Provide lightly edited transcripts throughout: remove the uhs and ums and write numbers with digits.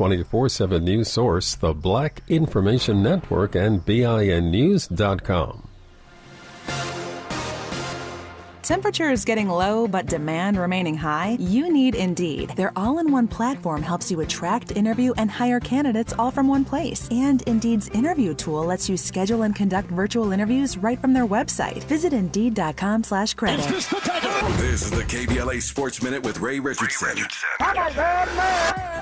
24/7 news source, the Black Information Network, and BINnews.com. Temperatures getting low but demand remaining high? You need Indeed. Their all-in-one platform helps you attract, interview, and hire candidates all from one place. And Indeed's interview tool lets you schedule and conduct virtual interviews right from their website. Visit Indeed.com/credit. This is the KBLA Sports Minute with Ray Richardson.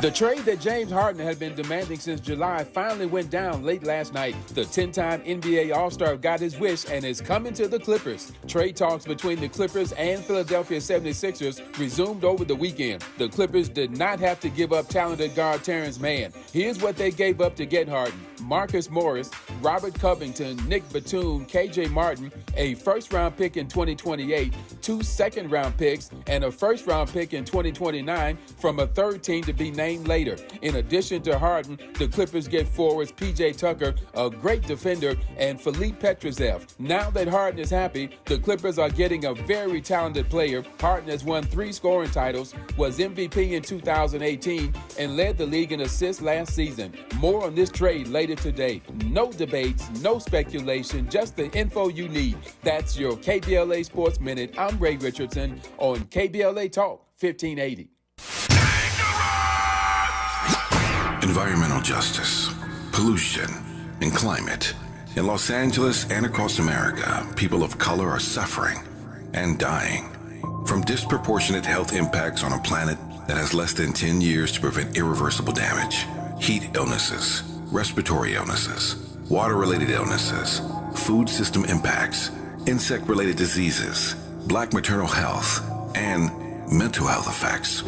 The trade that James Harden had been demanding since July finally went down late last night. The 10-time NBA All-Star got his wish and is coming to the Clippers. Trade talks between the Clippers and Philadelphia 76ers resumed over the weekend. The Clippers did not have to give up talented guard Terrence Mann. Here's what they gave up to get Harden: Marcus Morris, Robert Covington, Nick Batum, KJ Martin, a first-round pick in 2028, 2 second-round picks, and a first-round pick in 2029 from a third team to be named later. In addition to Harden, the Clippers get forwards PJ Tucker, a great defender, and Philippe Petrusev. Now that Harden is happy, the Clippers are getting a very talented player. Harden has won 3 scoring titles, was MVP in 2018, and led the league in assists last season. More on this trade later today. No debates, no speculation, just the info you need. That's your KBLA Sports Minute. I'm Ray Richardson on KBLA Talk 1580. Environmental justice, pollution, and climate. In Los Angeles and across America, people of color are suffering and dying from disproportionate health impacts on a planet that has less than 10 years to prevent irreversible damage. Heat illnesses, respiratory illnesses, water-related illnesses, food system impacts, insect-related diseases, Black maternal health, and mental health effects.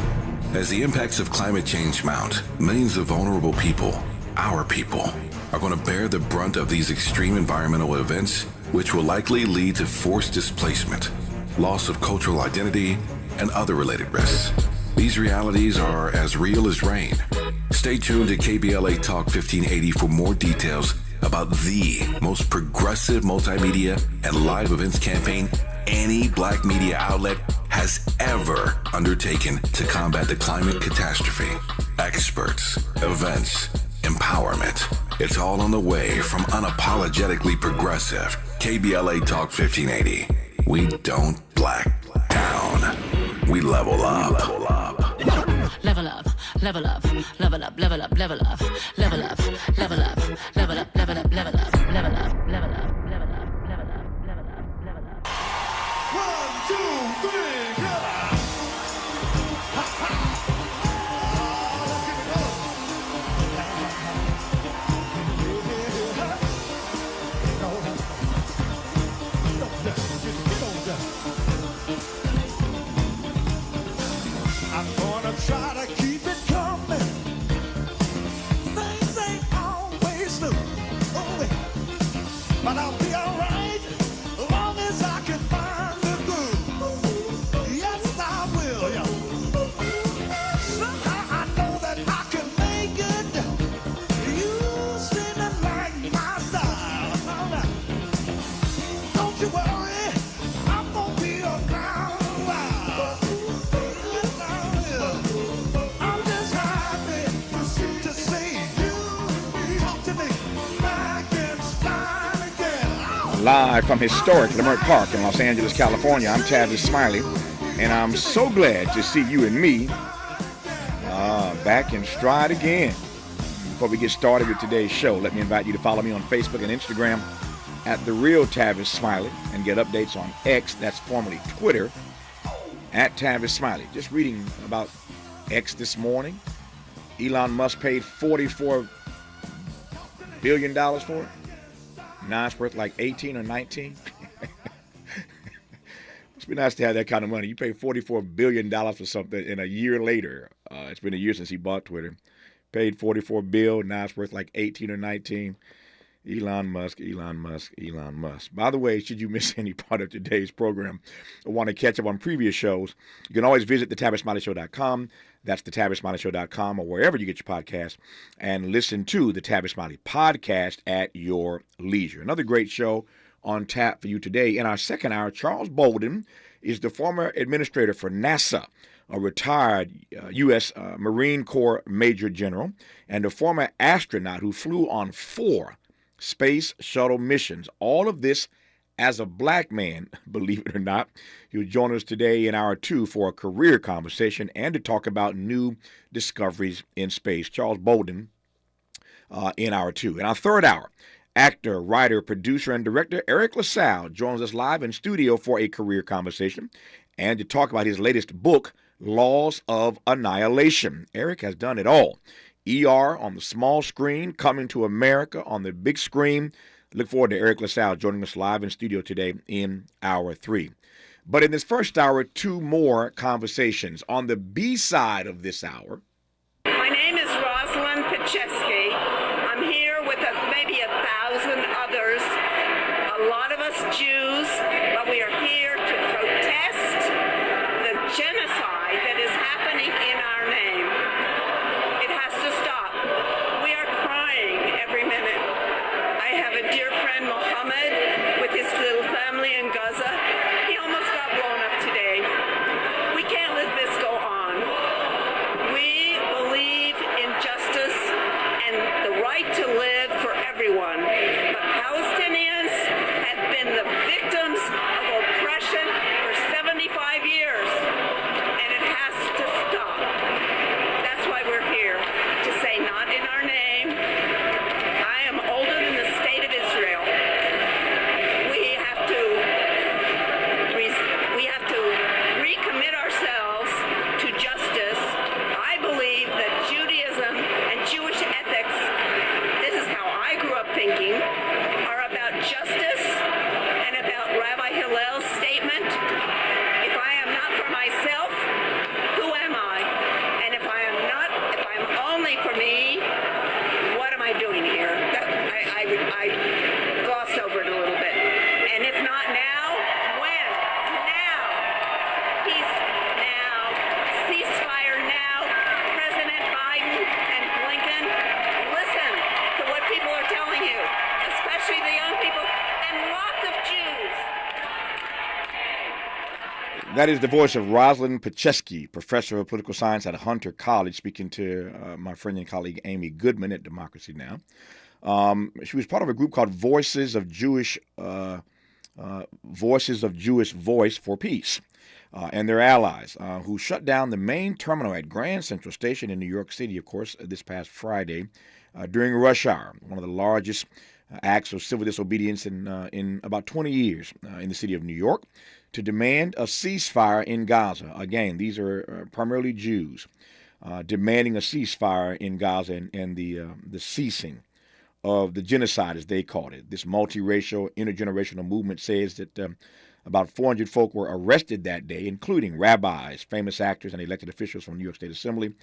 As the impacts of climate change mount, millions of vulnerable people, our people, are going to bear the brunt of these extreme environmental events, which will likely lead to forced displacement, loss of cultural identity, and other related risks. These realities are as real as rain. Stay tuned to KBLA Talk 1580 for more details about the most progressive multimedia and live events campaign any Black media outlet has ever undertaken to combat the climate catastrophe. Experts, events, empowerment. It's all on the way from unapologetically progressive KBLA Talk 1580. We don't black down. We level up. Level up, level up, level up, level up, level up, level up, level up, level up, level up, level up, level up, level up, level up. 1, 2, 3, go! I'm gonna try to keep it coming. Things ain't always smooth, but I'll be alright as long as I can find the groove. Yes, I will. Somehow I know that I can make it. You seem like my style. Don't you worry, I'm gonna be around a while. I'm just happy to see you talk to me back in style again. Live from historic Leimert Park in Los Angeles, California, I'm Tavis Smiley, and I'm so glad to see you and me back in stride again. Before we get started with today's show, let me invite you to follow me on Facebook and Instagram at The Real Tavis Smiley and get updates on X, that's formerly Twitter, at Tavis Smiley. Just reading about X this morning. Elon Musk paid $44 billion for it. Now it's worth like 18 or 19. Must be nice to have that kind of money. You pay $44 billion for something, and a year later, it's been a year since he bought Twitter, paid $44 billion. Now it's worth like 18 or 19. Elon Musk, Elon Musk, Elon Musk. By the way, should you miss any part of today's program or want to catch up on previous shows, you can always visit thetavismiley.show.com. That's thetavismiley.show.com or wherever you get your podcasts, and listen to the Tavis Smiley podcast at your leisure. Another great show on tap for you today. In our second hour, Charles Bolden is the former administrator for NASA. a retired U.S. Marine Corps Major General, and a former astronaut who flew on 4 space shuttle missions. All of this as a black man, believe it or not. He will join us today in hour 2 for a career conversation and to talk about new discoveries in space. Charles Bolden in hour 2. In our third hour, actor, writer, producer, and director Eric LaSalle joins us live in studio for a career conversation and to talk about his latest book, Laws of Annihilation. Eric has done it all. ER on the small screen, Coming to America on the big screen. Look forward to Eric LaSalle joining us live in studio today in hour 3. But in this first hour, 2 more conversations. On the B side of this hour. My name is Rosalind Pacheski. I'm here with maybe 1,000 others, a lot of us Jews, but we are here to protest the genocide that is happening in our name. It has to stop. We are crying every minute. I have a dear friend, Mohammed, with his little family in Gaza. He almost got blown up today. We can't let this go on. We believe in justice and the right to live for everyone. But Palestinians have been the victims of oppression for 75 years, and it has to stop. That's why we're here, to say not in our name. I am older than the state of Israel. We have to recommit ourselves to justice. I believe that Judaism and Jewish ethics, this is how I grew up thinking, are about justice and about Rabbi Hillel's statement, if I am not for myself, who am I? And if I'm only for me, what am I doing here? I glossed over it a little bit. And if not now, when? Now. Peace now. Ceasefire now. President Biden and Blinken, listen to what people are telling you, especially the young people and lots of Jews. That is the voice of Rosalind Pacheski, professor of political science at Hunter College, speaking to my friend and colleague Amy Goodman at Democracy Now! She was part of a group called Voices of Jewish Voice for Peace, and their allies, who shut down the main terminal at Grand Central Station in New York City, of course, this past Friday during rush hour, one of the largest acts of civil disobedience in about 20 years in the city of New York, to demand a ceasefire in Gaza. Again, these are primarily Jews demanding a ceasefire in Gaza and the ceasing of the genocide, as they called it. This multiracial, intergenerational movement says that about 400 folk were arrested that day, including rabbis, famous actors, and elected officials from New York State Assembly,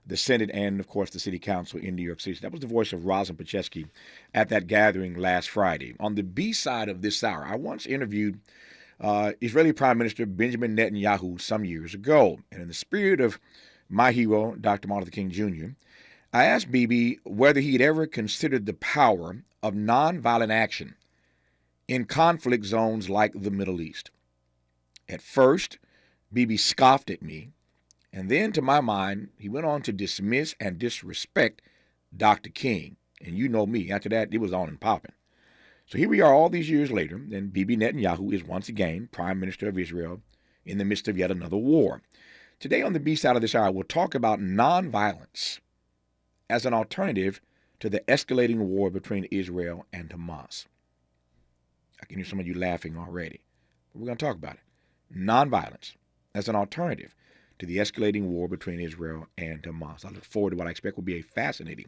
the Senate, and, of course, the City Council in New York City. So that was the voice of Rosalind Pacheski at that gathering last Friday. On the B side of this hour, I once interviewed Israeli Prime Minister Benjamin Netanyahu some years ago. And in the spirit of my hero, Dr. Martin Luther King Jr., I asked Bibi whether he had ever considered the power of nonviolent action in conflict zones like the Middle East. At first, Bibi scoffed at me, and then, to my mind, he went on to dismiss and disrespect Dr. King. And you know me, after that, it was on and popping. So here we are all these years later, and Bibi Netanyahu is once again Prime Minister of Israel in the midst of yet another war. Today on the B side of this hour, we'll talk about nonviolence as an alternative to the escalating war between Israel and Hamas. I can hear some of you laughing already, but we're going to talk about it. Nonviolence as an alternative to the escalating war between Israel and Hamas. I look forward to what I expect will be a fascinating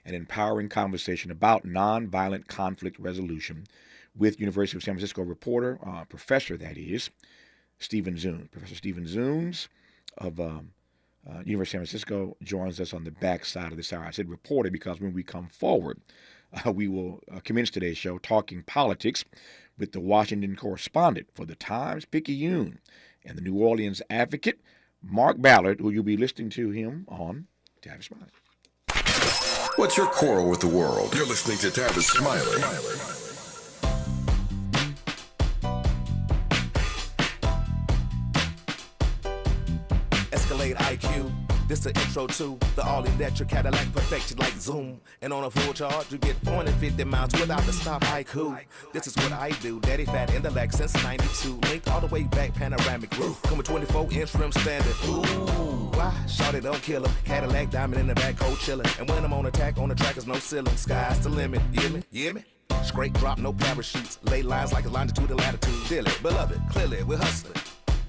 and empowering conversation about nonviolent conflict resolution with University of San Francisco reporter, professor that is, Stephen Zunes. Professor Stephen Zunes of University of San Francisco joins us on the back side of this hour. I said reporter because when we come forward, we will commence today's show talking politics with the Washington correspondent for the Times-Picayune and the New Orleans Advocate, Mark Ballard, who you'll be listening to him on Tavis Smiley. What's your quarrel with the world? You're listening to Tavis Smiley. Escalade just an intro to the all-electric Cadillac, perfection like zoom. And on a full charge, you get 450 miles without the stop. Haiku. This is what I do. Daddy fat in the Lex since '92. Linked all the way back, panoramic roof. Come with 24-inch rim standard. Ooh, why? Shout it, don't kill him. Cadillac diamond in the back, cold chillin'. And when I'm on attack, on the track is no ceiling. Sky's the limit. You hear me? You hear me? Straight drop, no parachutes. Lay lines like a longitude and latitude. Feel it, beloved, clearly we're hustling.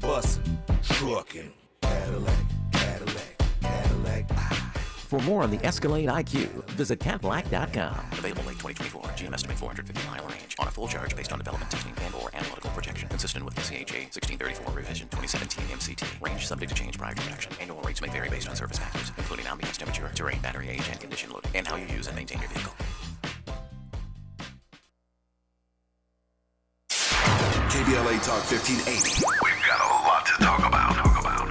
Bustin', truckin'. Cadillac, Cadillac, Cadillac. For more on the Escalade IQ, visit Cadillac.com. Available late 2024. GM estimate 450-mile range on a full charge based on development testing and/or analytical projection consistent with SCHA 1634 revision 2017 MCT. Range subject to change prior to production. Annual rates may vary based on service factors, including ambience temperature, terrain, battery age, and condition loading, and how you use and maintain your vehicle. KBLA Talk 1580. We've got a lot to talk about.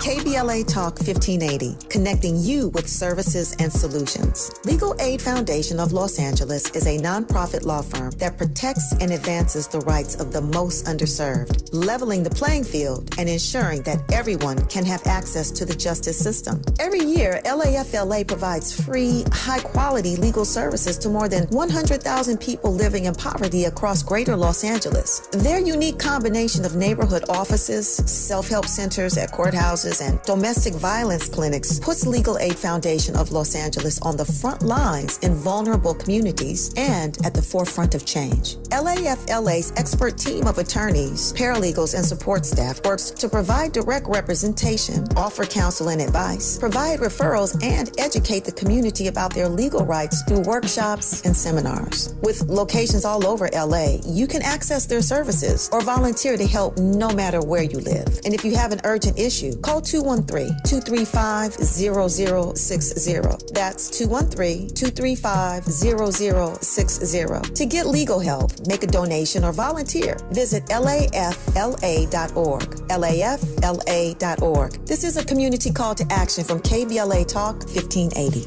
KBLA Talk 1580, connecting you with services and solutions. Legal Aid Foundation of Los Angeles is a nonprofit law firm that protects and advances the rights of the most underserved, leveling the playing field and ensuring that everyone can have access to the justice system. Every year, LAFLA provides free, high-quality legal services to more than 100,000 people living in poverty across greater Los Angeles. Their unique combination of neighborhood offices, self-help centers at courthouses, and domestic violence clinics puts Legal Aid Foundation of Los Angeles on the front lines in vulnerable communities and at the forefront of change. LAFLA's expert team of attorneys, paralegals, and support staff works to provide direct representation, offer counsel and advice, provide referrals, and educate the community about their legal rights through workshops and seminars. With locations all over LA, you can access their services or volunteer to help no matter where you live. And if you have an urgent issue, call 213-235-0060. That's 213-235-0060. To get legal help, make a donation, or volunteer, visit lafla.org. lafla.org. This is a community call to action from KBLA Talk 1580.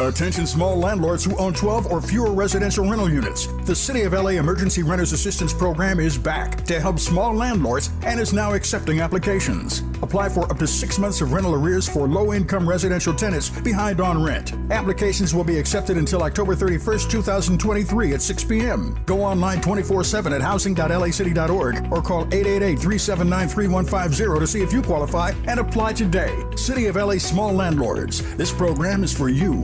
Attention small landlords who own 12 or fewer residential rental units. The City of LA Emergency Renters Assistance Program is back to help small landlords and is now accepting applications. Apply for up to 6 months of rental arrears for low-income residential tenants behind on rent. Applications will be accepted until October 31st, 2023 at 6 p.m. Go online 24/7 at housing.lacity.org or call 888-379-3150 to see if you qualify and apply today. City of LA Small Landlords. This program is for you.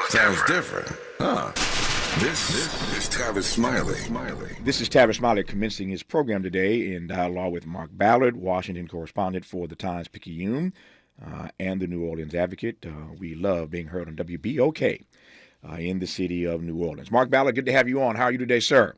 Sounds different. Huh. This is Tavis Smiley. This is Tavis Smiley commencing his program today in dialogue with Mark Ballard, Washington correspondent for the Times-Picayune and the New Orleans Advocate. We love being heard on WBOK in the city of New Orleans. Mark Ballard, good to have you on. How are you today, sir?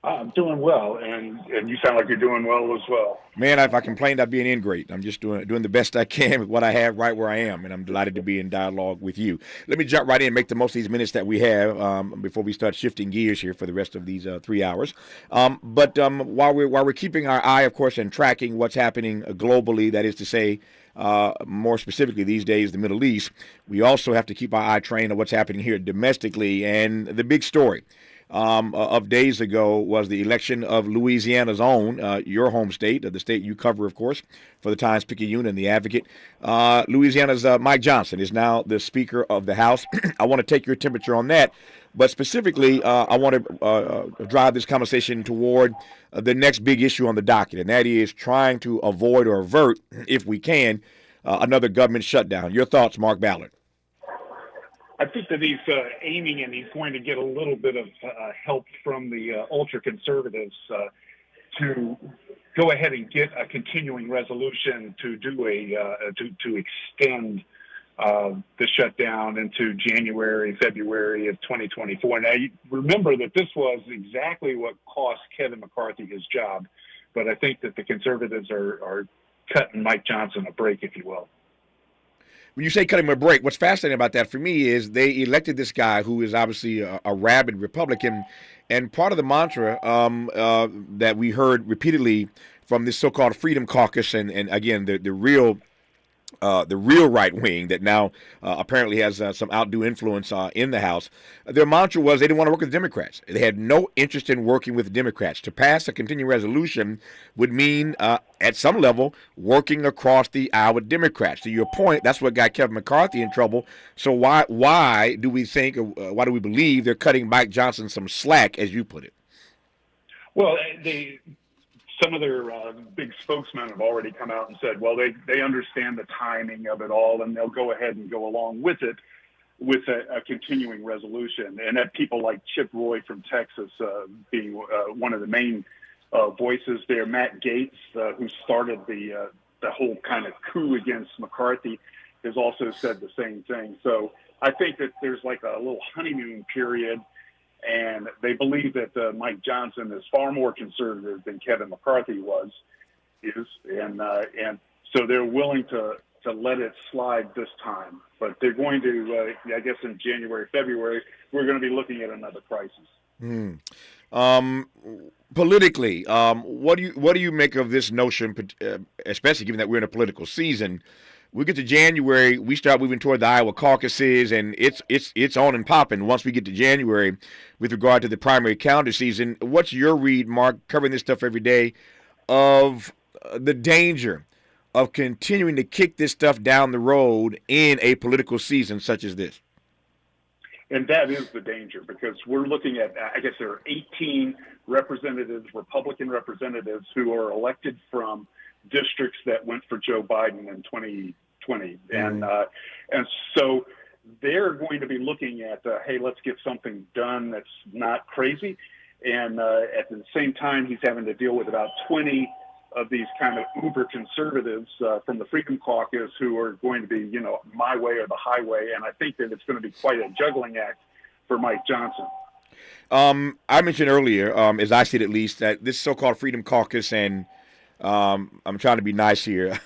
I'm doing well, and you sound like you're doing well as well. Man, if I complained, I'd be an ingrate. I'm just doing the best I can with what I have right where I am, and I'm delighted to be in dialogue with you. Let me jump right in and make the most of these minutes that we have before we start shifting gears here for the rest of these 3 hours. But while we're keeping our eye, of course, and tracking what's happening globally, that is to say, more specifically these days, the Middle East, we also have to keep our eye trained on what's happening here domestically. And the big story of days ago was the election of Louisiana's own, your home state, the state you cover, of course, for the Times-Picayune and the Advocate. Louisiana's Mike Johnson is now the Speaker of the House. I want to take your temperature on that. But specifically, I want to drive this conversation toward the next big issue on the docket, and that is trying to avoid or avert, if we can, another government shutdown. Your thoughts, Mark Ballard? I think that he's aiming, and he's going to get a little bit of help from the ultra-conservatives to go ahead and get a continuing resolution to do to extend the shutdown into January, February of 2024. Now, you remember that this was exactly what cost Kevin McCarthy his job, but I think that the conservatives are cutting Mike Johnson a break, if you will. When you say cutting him a break, what's fascinating about that for me is they elected this guy who is obviously a rabid Republican, and part of the mantra that we heard repeatedly from this so-called Freedom Caucus, and again, the real the real right wing that now apparently has some outdo influence in the House, their mantra was they didn't want to work with Democrats. They had no interest in working with Democrats. To pass a continuing resolution would mean, at some level, working across the aisle with Democrats. To your point, that's what got Kevin McCarthy in trouble. So why do we think, why do we believe they're cutting Mike Johnson some slack, as you put it? Well, some of their big spokesmen have already come out and said, well, they understand the timing of it all, and they'll go ahead and go along with it with a continuing resolution. And that people like Chip Roy from Texas being one of the main voices there, Matt Gaetz, who started the whole kind of coup against McCarthy, has also said the same thing. So I think that there's like a little honeymoon period, and they believe that Mike Johnson is far more conservative than Kevin McCarthy is, and so they're willing to let it slide this time. But they're going to, I guess, in January, February, we're going to be looking at another crisis. Politically, what do you make of this notion, especially given that we're in a political season? We get to January, we start moving toward the Iowa caucuses, and it's on and popping once we get to January with regard to the primary calendar season. What's your read, Mark, covering this stuff every day, of the danger of continuing to kick this stuff down the road in a political season such as this? And that is the danger, because we're looking at, I guess there are 18 representatives, Republican representatives, who are elected from districts that went for Joe Biden in 2020. And so they're going to be looking at, hey, let's get something done that's not crazy. And at the same time, he's having to deal with about 20 of these kind of uber conservatives from the Freedom Caucus who are going to be, my way or the highway. And I think that it's going to be quite a juggling act for Mike Johnson. I mentioned earlier, as I see it at least, that this so-called Freedom Caucus, and I'm trying to be nice here,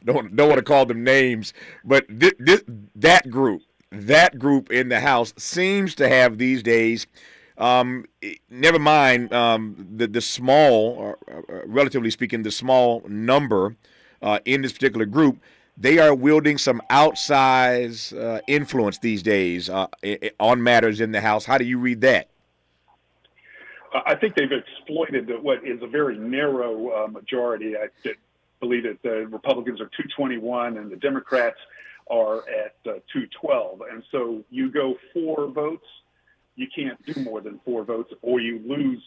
don't want to call them names, but that group in the House seems to have these days, never mind the small, relatively speaking, the small number in this particular group, they are wielding some outsized influence these days on matters in the House. How do you read that? I think they've exploited what is a very narrow majority. I believe that the Republicans are 221 and the Democrats are at 212. And so you go 4 votes, you can't do more than 4 votes, or you lose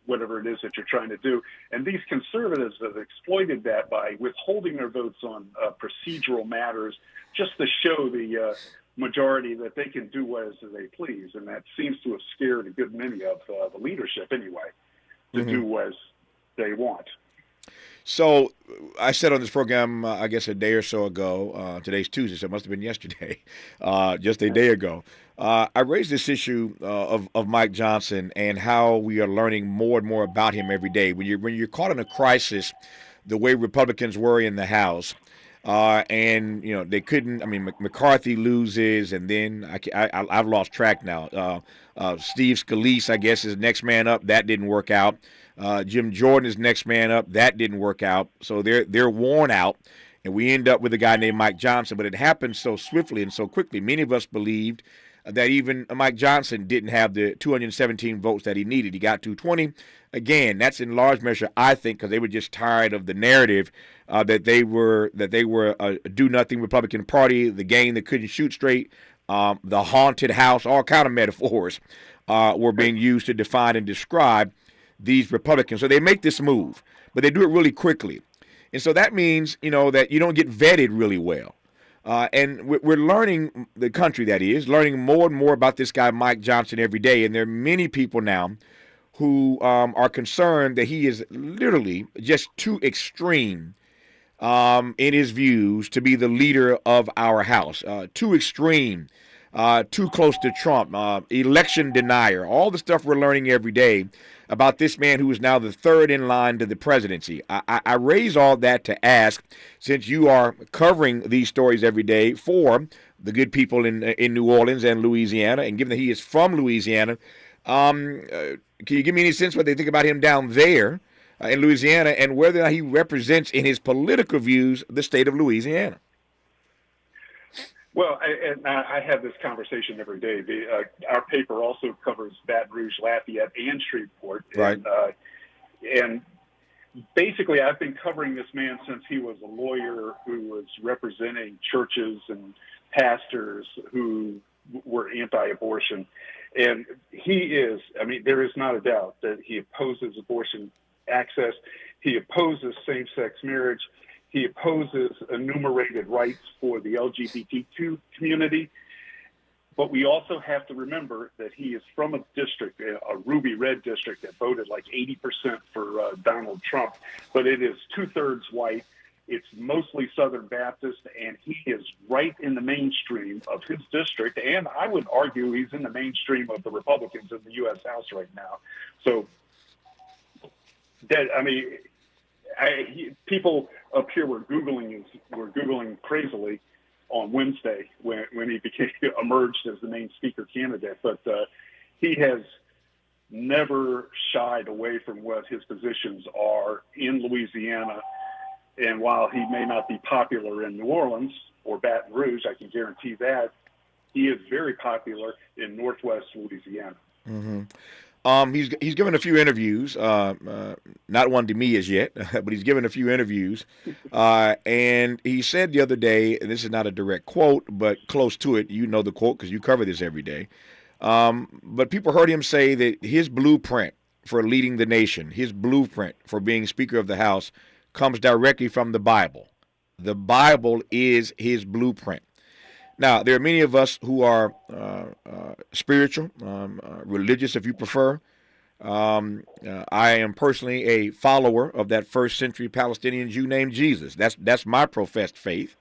whatever it is that you're trying to do. And these conservatives have exploited that by withholding their votes on procedural matters just to show the majority that they can do as they please. And that seems to have scared a good many of the leadership anyway, to do as they want. So I said on this program, I guess a day or so ago, today's Tuesday, so it must have been yesterday, just a day ago, I raised this issue of Mike Johnson and how we are learning more and more about him every day. When you're caught in a crisis, the way Republicans were in the House, and they couldn't. I mean, McCarthy loses, and then I've lost track now. Steve Scalise, I guess, is next man up. That didn't work out. Jim Jordan is next man up. That didn't work out. So they're worn out, and we end up with a guy named Mike Johnson. But it happened so swiftly and so quickly. Many of us believed that even Mike Johnson didn't have the 217 votes that he needed. He got 220. Again, that's in large measure, I think, because they were just tired of the narrative that they were a do-nothing Republican Party, the gang that couldn't shoot straight, the haunted house, all kind of metaphors were being used to define and describe these Republicans. So they make this move, but they do it really quickly. And so that means, that you don't get vetted really well. And we're learning, the country that is, learning more and more about this guy, Mike Johnson, every day. And there are many people now who are concerned that he is literally just too extreme in his views to be the leader of our House. Too extreme, too close to Trump, election denier, all the stuff we're learning every day about this man who is now the third in line to the presidency. I raise all that to ask, since you are covering these stories every day for the good people in New Orleans and Louisiana, and given that he is from Louisiana, can you give me any sense what they think about him down there in Louisiana, and whether or not he represents in his political views the state of Louisiana. Well, I have this conversation every day. Our paper also covers Baton Rouge, Lafayette, and Shreveport. Right. And basically, I've been covering this man since he was a lawyer who was representing churches and pastors who were anti-abortion. And he is, I mean, there is not a doubt that he opposes abortion access. He opposes same-sex marriage. He opposes enumerated rights for the LGBTQ community. But we also have to remember that he is from a district, a ruby red district that voted like 80% for Donald Trump, but it is 2/3 white. It's mostly Southern Baptist, and he is right in the mainstream of his district. And I would argue he's in the mainstream of the Republicans in the U.S. House right now. So that, I mean, people up here were Googling crazily on Wednesday when he emerged as the main speaker candidate. But he has never shied away from what his positions are in Louisiana. And while he may not be popular in New Orleans or Baton Rouge, I can guarantee that, he is very popular in Northwest Louisiana. Mm-hmm. He's given a few interviews, not one to me as yet, but he's given a few interviews. And he said the other day, and this is not a direct quote, but close to it. You know the quote because you cover this every day. But people heard him say that his blueprint for leading the nation, his blueprint for being Speaker of the House, comes directly from the Bible. The Bible is his blueprint. Now, there are many of us who are spiritual, religious, if you prefer. I am personally a follower of that first century Palestinian Jew named Jesus. That's my professed faith.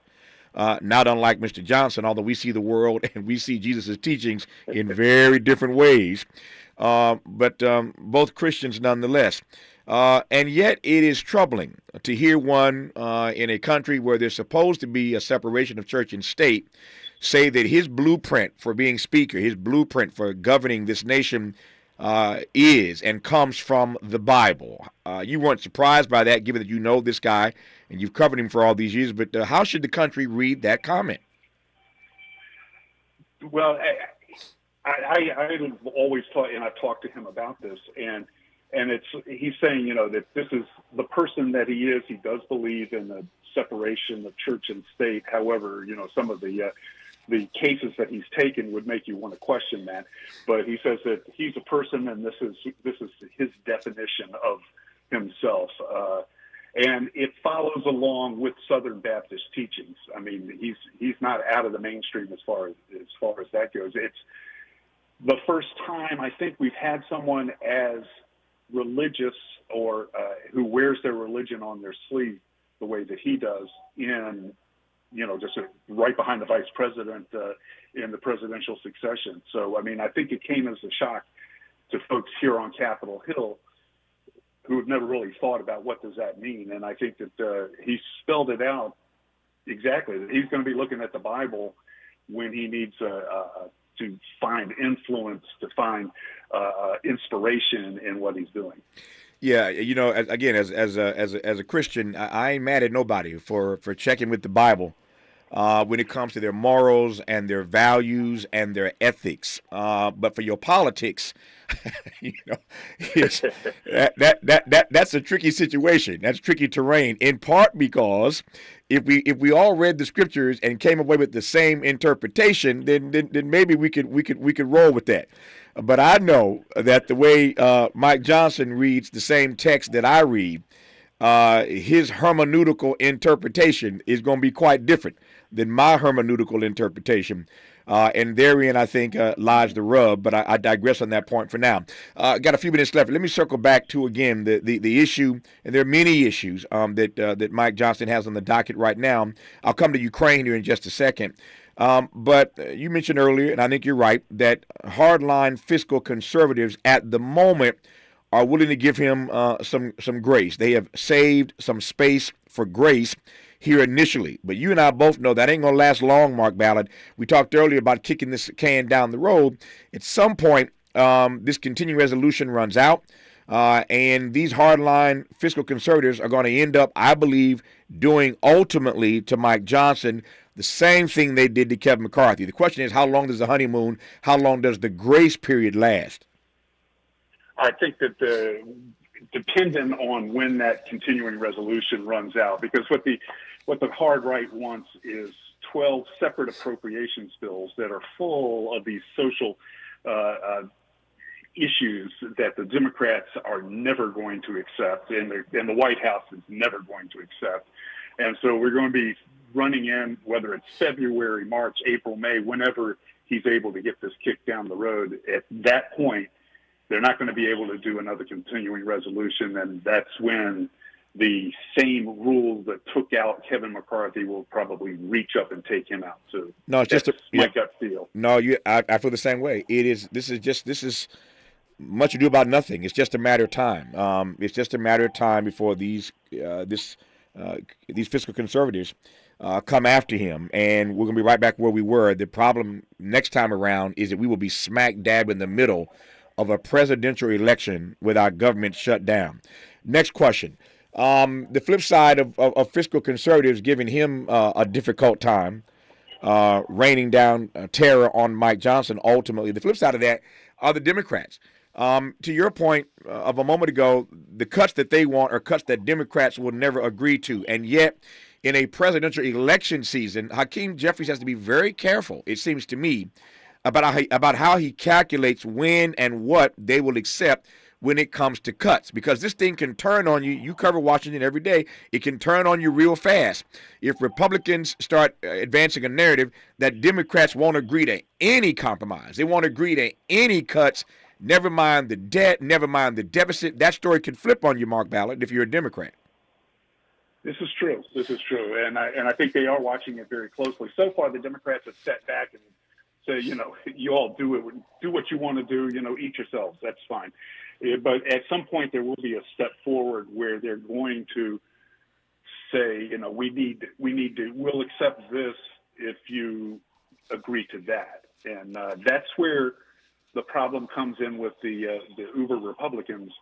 Not unlike Mr. Johnson, although we see the world and we see Jesus' teachings in very different ways. But both Christians nonetheless. And yet it is troubling to hear one in a country where there's supposed to be a separation of church and state say that his blueprint for being speaker, his blueprint for governing this nation is and comes from the Bible. You weren't surprised by that, given that you know this guy and you've covered him for all these years, but how should the country read that comment? Well, I've always thought, and I've talked to him about this, and he's saying, that this is the person that he is. He does believe in the separation of church and state. However, some of the cases that he's taken would make you want to question that. But he says that he's a person, and this is his definition of himself. And it follows along with Southern Baptist teachings. I mean, he's not out of the mainstream as far as that goes. It's the first time I think we've had someone as religious or who wears their religion on their sleeve the way that he does in, just right behind the vice president in the presidential succession. So, I mean, I think it came as a shock to folks here on Capitol Hill who have never really thought about what does that mean. And I think that he spelled it out exactly. He's going to be looking at the Bible when he needs to find influence, to find inspiration in what he's doing. Yeah, as a Christian, I ain't mad at nobody for checking with the Bible when it comes to their morals and their values and their ethics. But for your politics, that's a tricky situation. That's tricky terrain. In part because if we all read the scriptures and came away with the same interpretation, then maybe we could roll with that. But I know that the way Mike Johnson reads the same text that I read, his hermeneutical interpretation is going to be quite different than my hermeneutical interpretation. And therein, I think, lies the rub. But I digress on that point for now. Got a few minutes left. Let me circle back to, again, the issue, and there are many issues that Mike Johnson has on the docket right now. I'll come to Ukraine here in just a second. But you mentioned earlier, and I think you're right, that hardline fiscal conservatives at the moment are willing to give him some grace. They have saved some space for grace here initially. But you and I both know that ain't going to last long, Mark Ballard. We talked earlier about kicking this can down the road. At some point, this continuing resolution runs out. And these hardline fiscal conservatives are going to end up, I believe, doing ultimately to Mike Johnson the same thing they did to Kevin McCarthy. The question is, how long does the honeymoon, how long does the grace period last? I think that dependent on when that continuing resolution runs out, because what the hard right wants is 12 separate appropriations bills that are full of these social issues that the Democrats are never going to accept, and the White House is never going to accept. And so we're going to be running in, whether it's February, March, April, May, whenever he's able to get this kicked down the road. At that point, they're not going to be able to do another continuing resolution, and that's when the same rules that took out Kevin McCarthy will probably reach up and take him out too. No, it's just my gut feel. No, I feel the same way. This is much ado about nothing. It's just a matter of time. It's just a matter of time before these fiscal conservatives come after him, and we're going to be right back where we were. The problem next time around is that we will be smack dab in the middle of a presidential election with our government shut down. Next question. The flip side of fiscal conservatives giving him a difficult time, raining down terror on Mike Johnson ultimately. The flip side of that are the Democrats. To your point of a moment ago, the cuts that they want are cuts that Democrats will never agree to. And yet, in a presidential election season, Hakeem Jeffries has to be very careful, it seems to me, about how he calculates when and what they will accept when it comes to cuts, because this thing can turn on you. You cover Washington every day. It can turn on you real fast. If Republicans start advancing a narrative that Democrats won't agree to any compromise, they won't agree to any cuts, never mind the debt, never mind the deficit, that story could flip on you, Mark Ballard, if you're a Democrat. This is true. And I think they are watching it very closely. So far, the Democrats have sat back and say, you all do what you want to do, eat yourselves. That's fine. But at some point, there will be a step forward where they're going to say, we'll accept this if you agree to that. And that's where the problem comes in with the uber Republicans,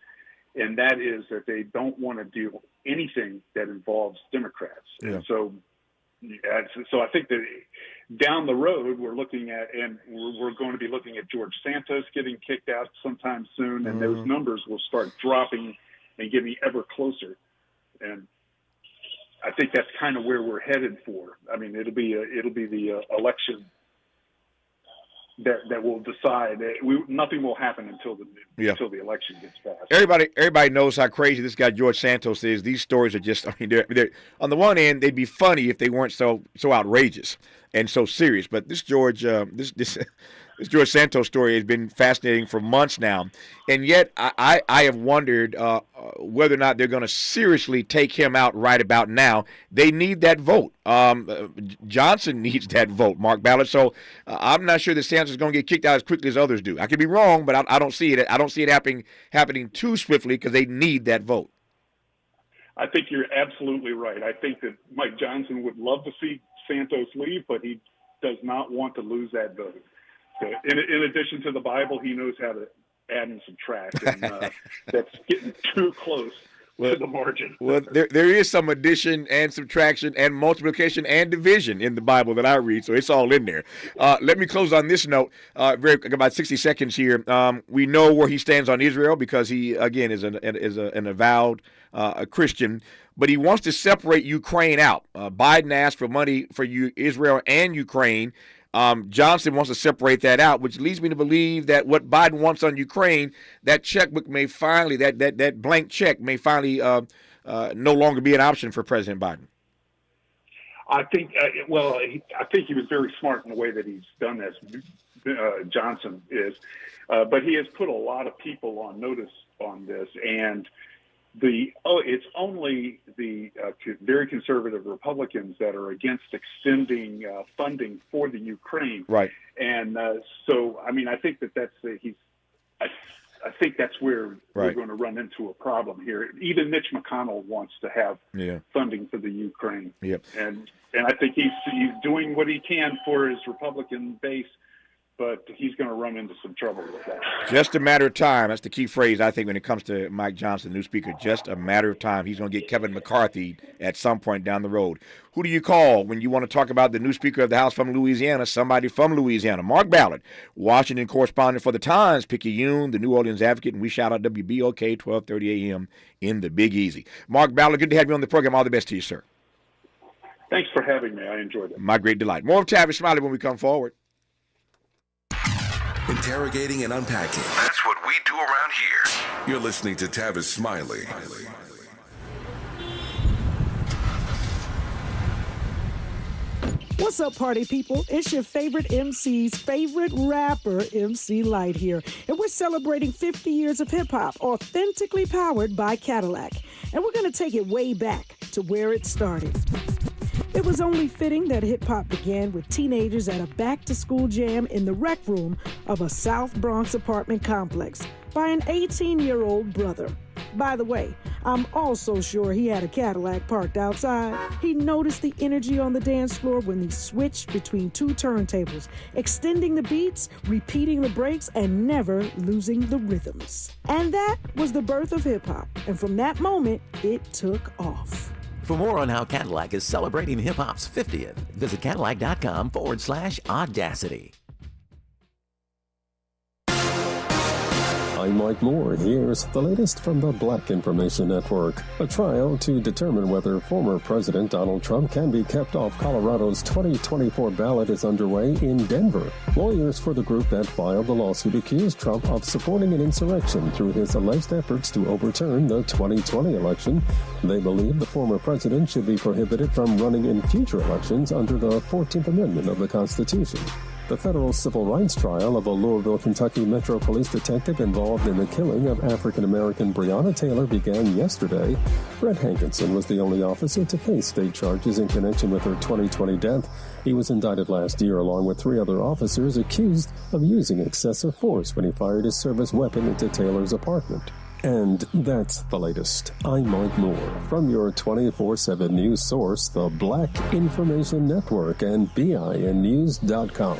and that is that they don't want to do anything that involves Democrats. Yeah. And so I think that down the road, we're looking at, and we're going to be looking at George Santos getting kicked out sometime soon, and those numbers will start dropping and getting ever closer. And I think that's kind of where we're headed for. I mean, it'll be the election that will decide. Nothing will happen until the election gets passed. Everybody knows how crazy this guy George Santos is. These stories are just, they're on the one end, they'd be funny if they weren't so outrageous and so serious. But this George George Santos story has been fascinating for months now, and yet I have wondered whether or not they're going to seriously take him out right about now. They need that vote. Johnson needs that vote, Mark Ballard. So I'm not sure that Santos is going to get kicked out as quickly as others do. I could be wrong, but I don't see it. I don't see it happening too swiftly because they need that vote. I think you're absolutely right. I think that Mike Johnson would love to see Santos leave, but he does not want to lose that vote. In addition to the Bible, he knows how to add and subtract, and that's getting too close to the margin. Well, there is some addition and subtraction and multiplication and division in the Bible that I read, so it's all in there. Let me close on this note. About 60 seconds here. We know where he stands on Israel because he, again, is an avowed Christian, but he wants to separate Ukraine out. Biden asked for money for Israel and Ukraine. Johnson wants to separate that out, which leads me to believe that what Biden wants on Ukraine, that checkbook may finally, that blank check may finally no longer be an option for President Biden. I think, I think he was very smart in the way that he's done this, Johnson is, but he has put a lot of people on notice on this, and it's only the very conservative Republicans that are against extending funding for the Ukraine. Right. And so, I mean, I think I think that's where we're going to run into a problem here. Even Mitch McConnell wants to have funding for the Ukraine. Yep. And I think he's doing what he can for his Republican base but he's going to run into some trouble with that. Just a matter of time. That's the key phrase, I think, when it comes to Mike Johnson, the new speaker. Just a matter of time. He's going to get Kevin McCarthy at some point down the road. Who do you call when you want to talk about the new Speaker of the House from Louisiana, somebody from Louisiana? Mark Ballard, Washington correspondent for The Times, Picayune, the New Orleans Advocate, and we shout out WBOK, 1230 a.m. in the Big Easy. Mark Ballard, good to have you on the program. All the best to you, sir. Thanks for having me. I enjoyed it. My great delight. More of Tavis Smiley when we come forward. Interrogating and unpacking. That's what we do around here. You're listening to Tavis Smiley. What's up, party people? It's your favorite MC's favorite rapper, MC Light here. And we're celebrating 50 years of hip-hop, authentically powered by Cadillac. And we're going to take it way back to where it started. It was only fitting that hip-hop began with teenagers at a back-to-school jam in the rec room of a South Bronx apartment complex by an 18-year-old brother. By the way, I'm also sure he had a Cadillac parked outside. He noticed the energy on the dance floor when he switched between two turntables, extending the beats, repeating the breaks, and never losing the rhythms. And that was the birth of hip-hop. And from that moment, it took off. For more on how Cadillac is celebrating hip-hop's 50th, visit Cadillac.com/audacity. I'm Mike Moore. Here's the latest from the Black Information Network. A trial to determine whether former President Donald Trump can be kept off Colorado's 2024 ballot is underway in Denver. Lawyers for the group that filed the lawsuit accused Trump of supporting an insurrection through his alleged efforts to overturn the 2020 election. They believe the former president should be prohibited from running in future elections under the 14th Amendment of the Constitution. The federal civil rights trial of a Louisville, Kentucky Metro Police detective involved in the killing of African-American Breonna Taylor began yesterday. Brett Hankinson was the only officer to face state charges in connection with her 2020 death. He was indicted last year along with 3 other officers accused of using excessive force when he fired his service weapon into Taylor's apartment. And that's the latest. I'm Mike Moore from your 24/7 news source, the Black Information Network and BINnews.com.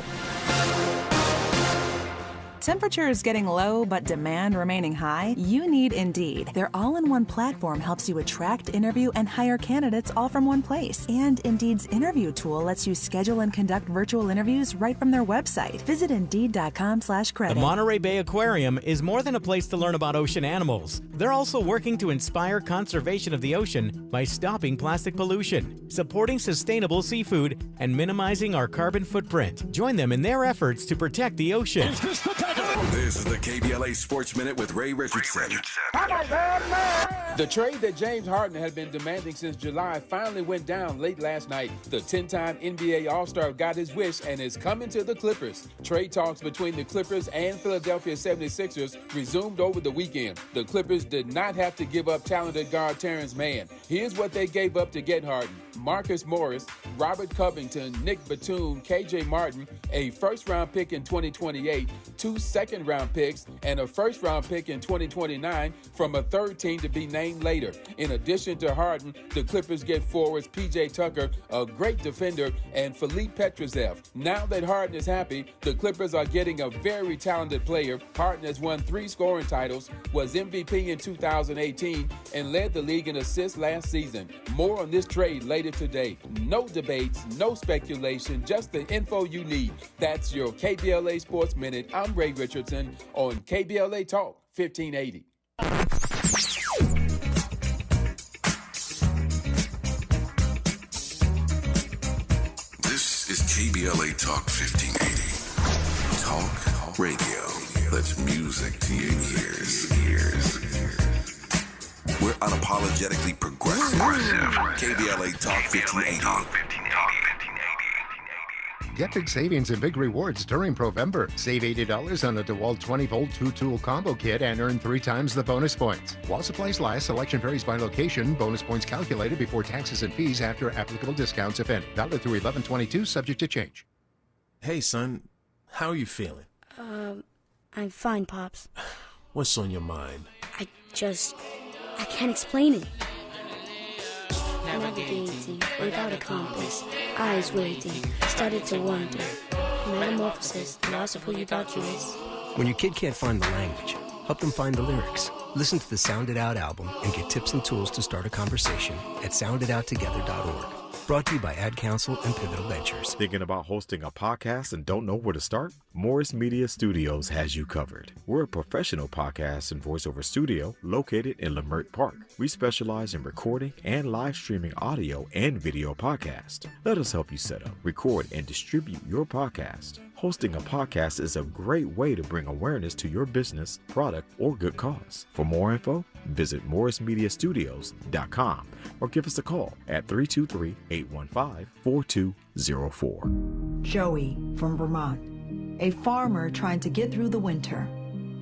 Temperatures getting low but demand remaining high? You need Indeed. Their all-in-one platform helps you attract, interview, and hire candidates all from one place. And Indeed's interview tool lets you schedule and conduct virtual interviews right from their website. Visit Indeed.com/credit. The Monterey Bay Aquarium is more than a place to learn about ocean animals. They're also working to inspire conservation of the ocean by stopping plastic pollution, supporting sustainable seafood, and minimizing our carbon footprint. Join them in their efforts to protect the ocean. This is the KBLA Sports Minute with Ray Richardson. The trade that James Harden had been demanding since July finally went down late last night. The 10-time NBA All-Star got his wish and is coming to the Clippers. Trade talks between the Clippers and Philadelphia 76ers resumed over the weekend. The Clippers did not have to give up talented guard Terrence Mann. Here's what they gave up to get Harden: Marcus Morris, Robert Covington, Nick Batum, KJ Martin, a first-round pick in 2028, 2 second-round picks, and a first-round pick in 2029 from a third team to be named later. In addition to Harden, the Clippers get forwards P.J. Tucker, a great defender, and Philippe Petrusev. Now that Harden is happy, the Clippers are getting a very talented player. Harden has won 3 scoring titles, was MVP in 2018, and led the league in assists last season. More on this trade later today. No debates, no speculation, just the info you need. That's your KBLA Sports Minute. I'm Ray Richardson on KBLA Talk 1580. This is KBLA Talk 1580. Talk radio. That's music to your ears. We're unapologetically progressive. KBLA Talk 1580. Get big savings and big rewards during Provember. Save $80 on a DeWalt 20-volt 2-tool combo kit and earn 3 times the bonus points. While supplies last, selection varies by location. Bonus points calculated before taxes and fees after applicable discounts, if any. Valid through 11/22, subject to change. Hey, son. How are you feeling? I'm fine, Pops. What's on your mind? I can't explain it. Navigating without a compass, eyes waiting, started to wonder. Metamorphosis, the loss of who you thought you was. When your kid can't find the language, help them find the lyrics. Listen to the Sound It Out album and get tips and tools to start a conversation at sounditouttogether.org. Brought to you by Ad Council and Pivotal Ventures. Thinking about hosting a podcast and don't know where to start? Morris Media Studios has you covered. We're a professional podcast and voiceover studio located in Leimert Park. We specialize in recording and live streaming audio and video podcasts. Let us help you set up, record, and distribute your podcast. Hosting a podcast is a great way to bring awareness to your business, product, or good cause. For more info, visit morrismediastudios.com or give us a call at 323-815-4204. Joey from Vermont, a farmer trying to get through the winter.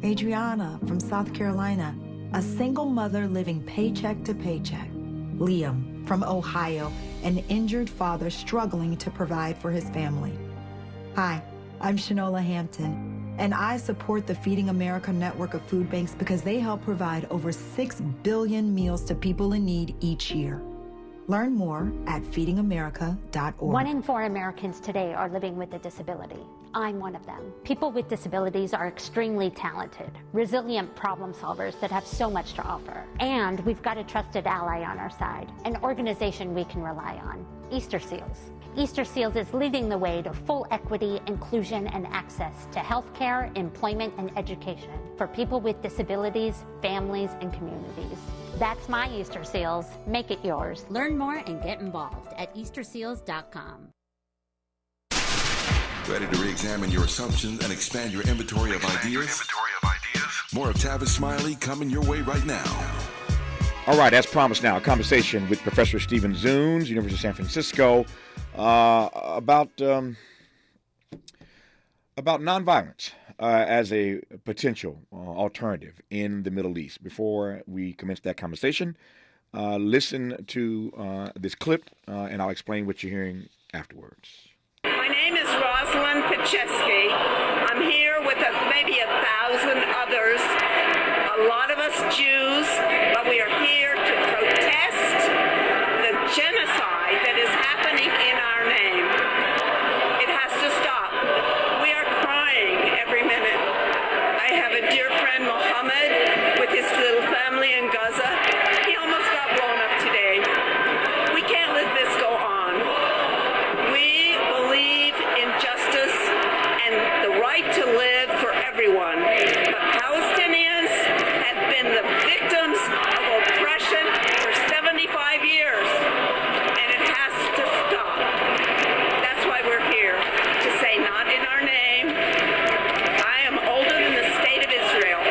Adriana from South Carolina, a single mother living paycheck to paycheck. Liam from Ohio, an injured father struggling to provide for his family. Hi, I'm Shanola Hampton, and I support the Feeding America network of food banks because they help provide over 6 billion meals to people in need each year. Learn more at feedingamerica.org. 1 in 4 Americans today are living with a disability. I'm one of them. People with disabilities are extremely talented, resilient problem solvers that have so much to offer. And we've got a trusted ally on our side, an organization we can rely on, Easter Seals. Easter Seals is leading the way to full equity, inclusion, and access to healthcare, employment, and education for people with disabilities, families, and communities. That's my Easter Seals. Make it yours. Learn more and get involved at easterseals.com. Ready to re-examine your assumptions and expand your inventory of ideas? More of Tavis Smiley coming your way right now. All right, as promised now, a conversation with Professor Stephen Zunes, University of San Francisco, about nonviolence as a potential alternative in the Middle East. Before we commence that conversation, listen to this clip, and I'll explain what you're hearing afterwards. My name is Rosalind Pacheski. I'm here with maybe 1,000 others, a lot of us Jews, but we are here to protest the genocide that is happening in our name. It has to stop. We are crying every minute. I have a dear friend, Mohammed, with his little family in Gaza. He almost got blown up today. We can't let this go on. We believe in justice and the right to live for everyone. But Palestinians have been the victims of oppression for 75 years, and it has to stop. That's why we're here, to say not in our name. I am older than the state of Israel.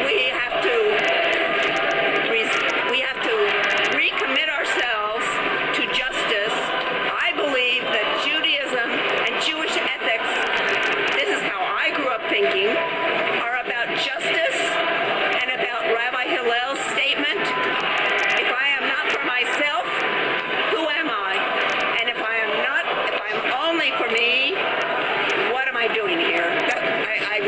We have to recommit ourselves to justice. I believe that Judaism and Jewish ethics, this is how I grew up thinking, are about justice and about Rabbi Hillel's statement, if I am not for myself, who am I? And if I'm only for me, what am I doing here? I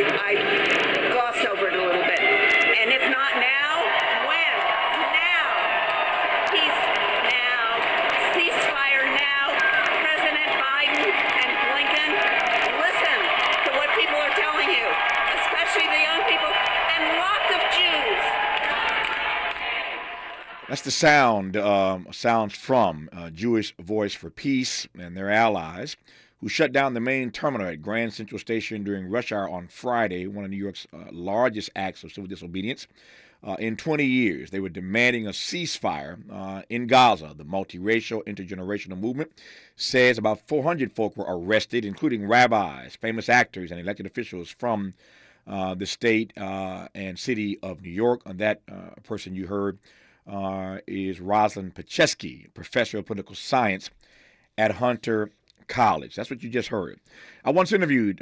glossed over it a little bit. And if not now, when? Now. Peace now. Ceasefire now. President Biden and Blinken, listen to what people are telling you, especially the young people and lots of Jews. That's the sounds from Jewish Voice for Peace and their allies, who shut down the main terminal at Grand Central Station during rush hour on Friday, one of New York's largest acts of civil disobedience in 20 years. They were demanding a ceasefire in Gaza. The multiracial, intergenerational movement says about 400 folk were arrested, including rabbis, famous actors, and elected officials from the state and city of New York. And that person you heard is Rosalind Pacheski, professor of political science at Hunter College. That's what you just heard. I once interviewed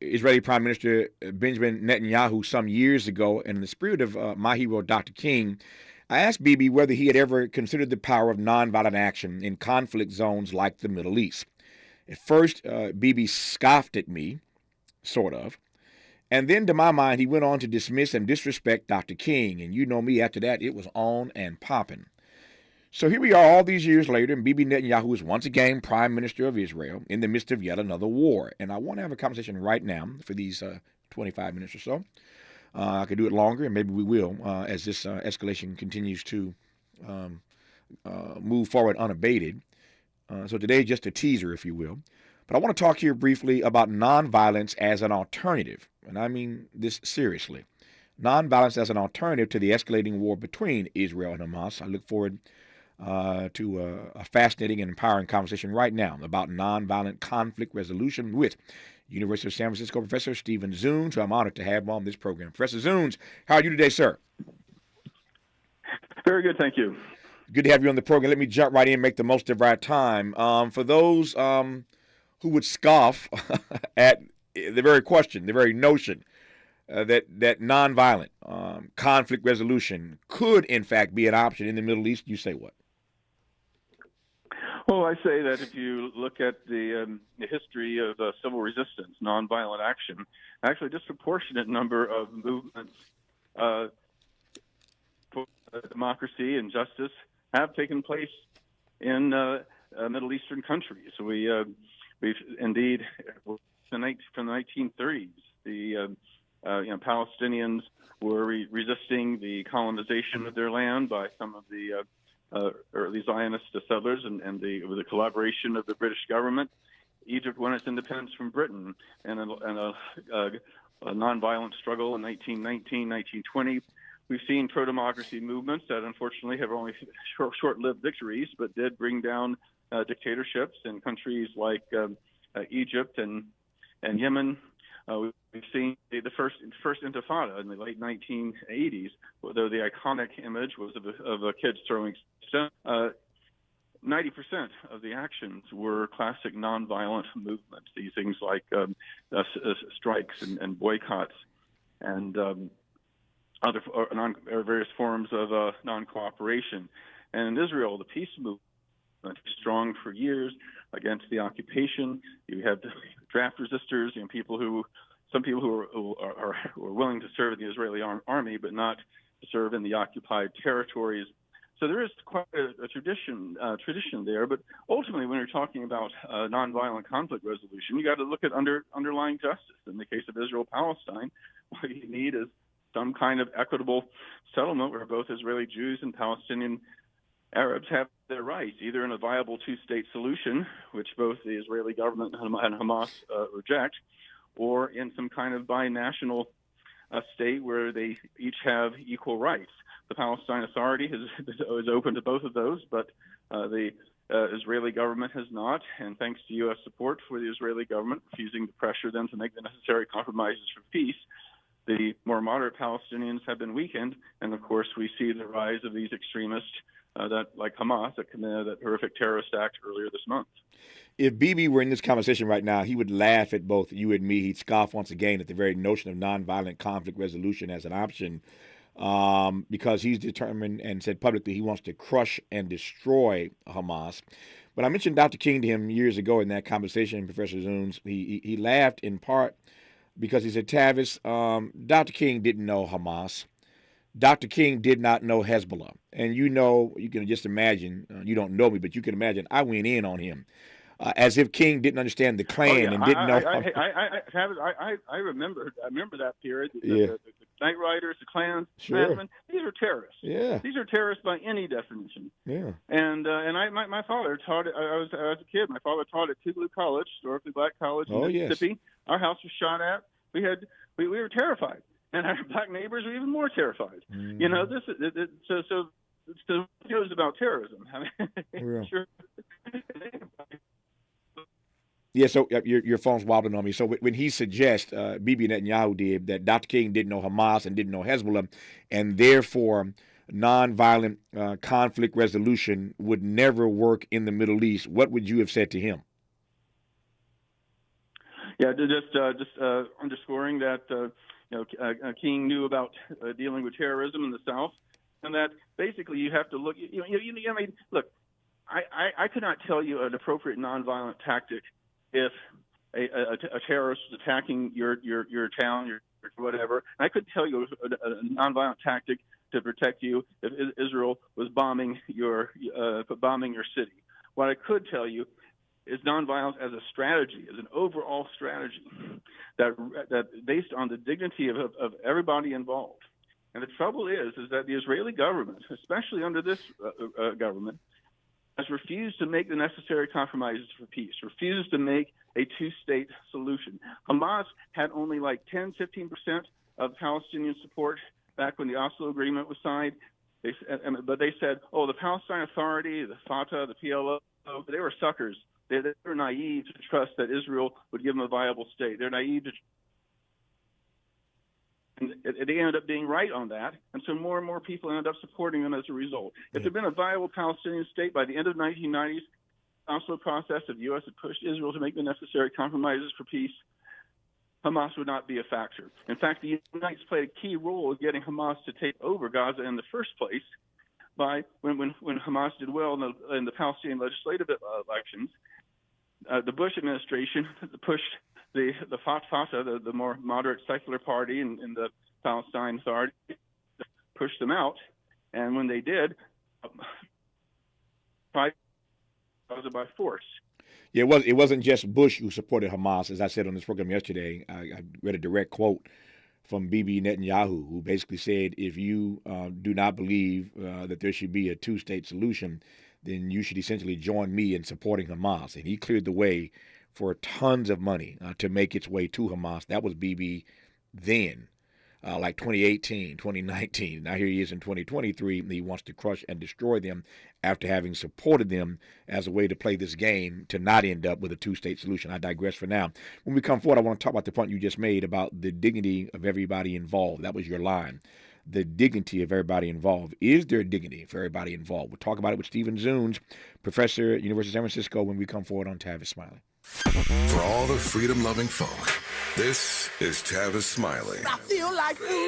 Israeli Prime Minister Benjamin Netanyahu some years ago, and in the spirit of my hero, Dr. King, I asked Bibi whether he had ever considered the power of nonviolent action in conflict zones like the Middle East. At first, Bibi scoffed at me, sort of, and then, to my mind, he went on to dismiss and disrespect Dr. King, and you know me, after that, it was on and popping. So here we are all these years later, and Bibi Netanyahu is once again prime minister of Israel in the midst of yet another war. And I want to have a conversation right now for these 25 minutes or so. I could do it longer, and maybe we will as this escalation continues to move forward unabated. So today, just a teaser, if you will. But I want to talk here briefly about nonviolence as an alternative. And I mean this seriously. Nonviolence as an alternative to the escalating war between Israel and Hamas. I look forward to a fascinating and empowering conversation right now about nonviolent conflict resolution with University of San Francisco Professor Stephen Zunes, who I'm honored to have on this program. Professor Zunes, how are you today, sir? Very good, thank you. Good to have you on the program. Let me jump right in and make the most of our time. For those who would scoff at the very question, the very notion that nonviolent conflict resolution could, in fact, be an option in the Middle East, you say what? Well, I say that if you look at the history of civil resistance, nonviolent action, actually a disproportionate number of movements for democracy and justice have taken place in Middle Eastern countries. We've indeed, from the 1930s, the Palestinians were resisting the colonization of their land by some of the early Zionist settlers, and with the collaboration of the British government. Egypt won its independence from Britain, and a nonviolent struggle in 1919, 1920. We've seen pro-democracy movements that unfortunately have only short-lived victories, but did bring down dictatorships in countries like Egypt and Yemen. We've seen the first Intifada in the late 1980s, though the iconic image was of a kid throwing stones. 90% of the actions were classic nonviolent movements. These things like strikes and boycotts and other various forms of non-cooperation. And in Israel, the peace movement was strong for years against the occupation. You have the draft resistors, some people who are willing to serve in the Israeli army, but not to serve in the occupied territories. So there is quite a tradition there. But ultimately, when you're talking about nonviolent conflict resolution, you got to look at underlying justice. In the case of Israel-Palestine, what you need is some kind of equitable settlement where both Israeli Jews and Palestinian Arabs have their rights, either in a viable two-state solution, which both the Israeli government and Hamas reject, or in some kind of binational state where they each have equal rights. The Palestine Authority is open to both of those, but the Israeli government has not, and thanks to U.S. support for the Israeli government refusing to pressure them to make the necessary compromises for peace, the more moderate Palestinians have been weakened, and of course we see the rise of these extremists like Hamas that committed that horrific terrorist act earlier this month. If Bibi were in this conversation right now, he would laugh at both you and me. He'd scoff once again at the very notion of nonviolent conflict resolution as an option because he's determined and said publicly he wants to crush and destroy Hamas. But I mentioned Dr. King to him years ago in that conversation, Professor Zunes. He laughed in part because he said, Tavis, Dr. King didn't know Hamas. Dr. King did not know Hezbollah. And you can just imagine, you don't know me, but you can imagine I went in on him. As if King didn't understand the Klan and didn't know. I remember that period. The Night Riders, the Klans, sure. These are terrorists. Yeah. These are terrorists by any definition. Yeah. And my father taught it. I was a kid. My father taught at Tougaloo College, historically black college in Mississippi. Yes. Our house was shot at. We were terrified, and our black neighbors were even more terrified. Mm. You know, this so it shows about terrorism. I mean, sure. Yeah, so your phone's wobbling on me. So when he suggests, Bibi Netanyahu did, that Dr. King didn't know Hamas and didn't know Hezbollah, and therefore nonviolent conflict resolution would never work in the Middle East, what would you have said to him? Yeah, just underscoring that King knew about dealing with terrorism in the South, and that basically you have to look. I mean, look, I could not tell you an appropriate nonviolent tactic if a terrorist was attacking your town, your whatever. I could tell you a nonviolent tactic to protect you if Israel was bombing your city. What I could tell you is nonviolence as a strategy, as an overall strategy that based on the dignity of everybody involved. And the trouble is that the Israeli government, especially under this government, has refused to make the necessary compromises for peace, refused to make a two-state solution. Hamas had only like 10, 15% of Palestinian support back when the Oslo Agreement was signed. But they said, oh, the Palestine Authority, the Fatah, the PLO, they were suckers. They were naive to trust that Israel would give them a viable state. They're naive to. And they ended up being right on that, and so more and more people ended up supporting them as a result. If there had been a viable Palestinian state by the end of the 1990s, the Oslo process of the U.S. had pushed Israel to make the necessary compromises for peace, Hamas would not be a factor. In fact, the United States played a key role in getting Hamas to take over Gaza in the first place by when Hamas did well in the Palestinian legislative elections. The Bush administration pushed the Fatah, the more moderate secular party in the Palestine Authority, pushed them out. And when they did, Gaza by force. Yeah, it wasn't just Bush who supported Hamas. As I said on this program yesterday, I read a direct quote from Bibi Netanyahu, who basically said, if you do not believe that there should be a two-state solution, then you should essentially join me in supporting Hamas. And he cleared the way for tons of money to make its way to Hamas. That was Bibi then, like 2018, 2019. Now here he is in 2023, and he wants to crush and destroy them after having supported them as a way to play this game to not end up with a two-state solution. I digress for now. When we come forward, I want to talk about the point you just made about the dignity of everybody involved. That was your line. The dignity of everybody involved. Is there dignity for everybody involved? We'll talk about it with Stephen Zunes, professor at University of San Francisco, when we come forward on Tavis Smiley. For all the freedom-loving folk, this is Tavis Smiley. I feel like freedom.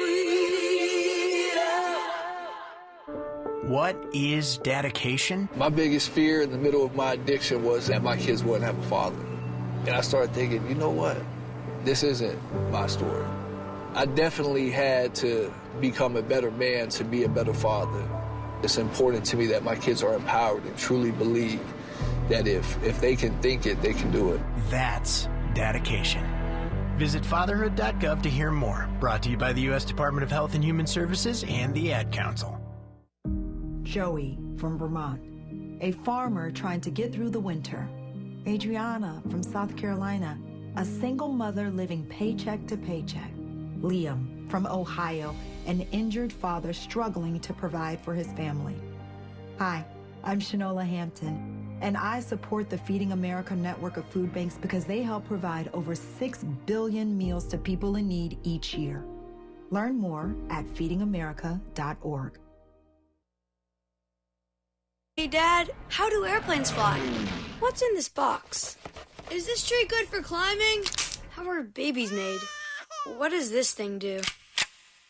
What is dedication? My biggest fear in the middle of my addiction was that my kids wouldn't have a father. And I started thinking, you know what? This isn't my story. I definitely had to become a better man to be a better father. It's important to me that my kids are empowered and truly believe that if they can think it, they can do it. That's dedication. Visit fatherhood.gov to hear more. Brought to you by the U.S. Department of Health and Human Services and the Ad Council. Joey from Vermont, a farmer trying to get through the winter. Adriana from South Carolina, a single mother living paycheck to paycheck. Liam from Ohio, an injured father struggling to provide for his family. Hi, I'm Shanola Hampton, and I support the Feeding America network of food banks because they help provide over 6 billion meals to people in need each year. Learn more at feedingamerica.org. Hey, Dad, how do airplanes fly? What's in this box? Is this tree good for climbing? How are babies made? What does this thing do?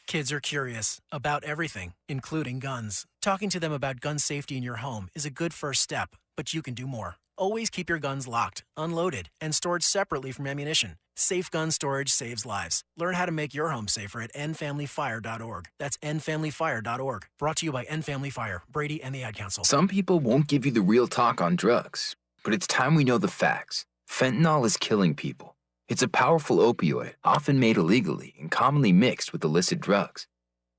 Kids are curious about everything, including guns. Talking to them about gun safety in your home is a good first step, but you can do more. Always keep your guns locked, unloaded, and stored separately from ammunition. Safe gun storage saves lives. Learn how to make your home safer at endfamilyfire.org. That's endfamilyfire.org. Brought to you by End Family Fire, Brady, and the Ad Council. Some people won't give you the real talk on drugs, but it's time we know the facts. Fentanyl is killing people. It's a powerful opioid, often made illegally and commonly mixed with illicit drugs.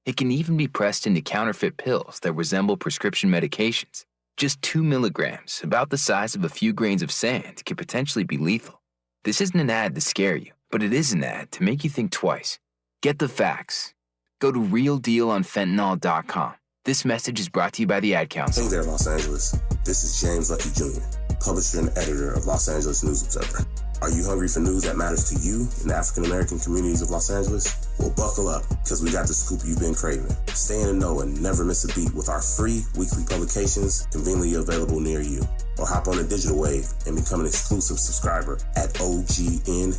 It can even be pressed into counterfeit pills that resemble prescription medications. Just 2 milligrams, about the size of a few grains of sand, can potentially be lethal. This isn't an ad to scare you, but it is an ad to make you think twice. Get the facts. Go to realdealonfentanyl.com. This message is brought to you by the Ad Council. Hey there, Los Angeles. This is James Lucky Jr., publisher and editor of Los Angeles News Observer. Are you hungry for news that matters to you in the African-American communities of Los Angeles? Well, buckle up, because we got the scoop you've been craving. Stay in the know and never miss a beat with our free weekly publications conveniently available near you. Or hop on the digital wave and become an exclusive subscriber at OGNSC.com.